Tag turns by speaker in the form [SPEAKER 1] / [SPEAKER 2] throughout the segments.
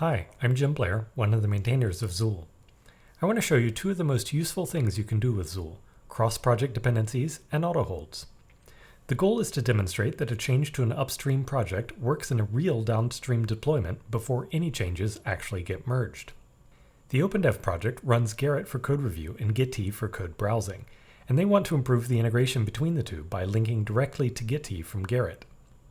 [SPEAKER 1] Hi, I'm Jim Blair, one of the maintainers of Zuul. I want to show you two of the most useful things you can do with Zuul: cross-project dependencies and autoholds. The goal is to demonstrate that a change to an upstream project works in a real downstream deployment before any changes actually get merged. The OpenDev project runs Gerrit for code review and Git for code browsing, and they want to improve the integration between the two by linking directly to Git from Gerrit.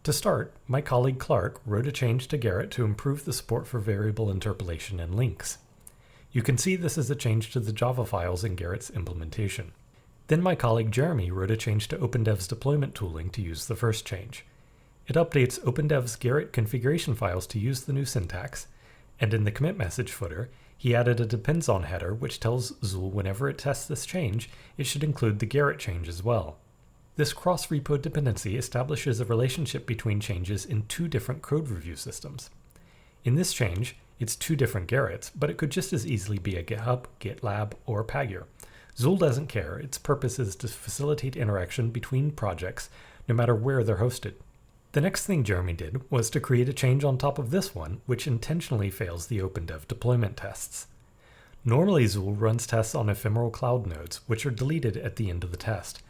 [SPEAKER 1] To start, my colleague Clark wrote a change to Gerrit to improve the support for variable interpolation and links. You can see this is a change to the Java files in Gerrit's implementation. Then my colleague Jeremy wrote a change to OpenDev's deployment tooling to use the first change. It updates OpenDev's Gerrit configuration files to use the new syntax, and in the commit message footer, he added a depends on header which tells Zuul whenever it tests this change, it should include the Gerrit change as well. This cross-repo dependency establishes a relationship between changes in two different code review systems. In this change, it's two different Gerrits, but it could just as easily be a GitHub, GitLab, or Pagure. Zuul doesn't care. Its purpose is to facilitate interaction between projects, no matter where they're hosted. The next thing Jeremy did was to create a change on top of this one, which intentionally fails the OpenDev deployment tests. Normally, Zuul runs tests on ephemeral cloud nodes, which are deleted at the end of the test.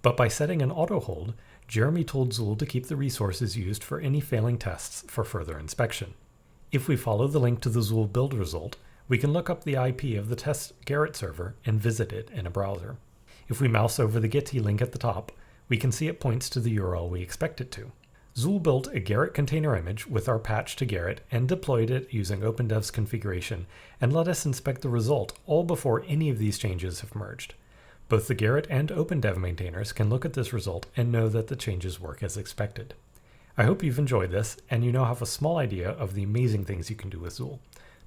[SPEAKER 1] But by setting an autohold, Jeremy told Zuul to keep the resources used for any failing tests for further inspection. If we follow the link to the Zuul build result, we can look up the IP of the test Gerrit server and visit it in a browser. If we mouse over the Git link at the top, we can see it points to the URL we expect it to. Zuul built a Gerrit container image with our patch to Gerrit and deployed it using OpenDev's configuration and let us inspect the result all before any of these changes have merged. Both the Gerrit and OpenDev maintainers can look at this result and know that the changes work as expected. I hope you've enjoyed this and you now have a small idea of the amazing things you can do with Zuul.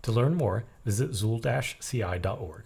[SPEAKER 1] To learn more, visit zuul-ci.org.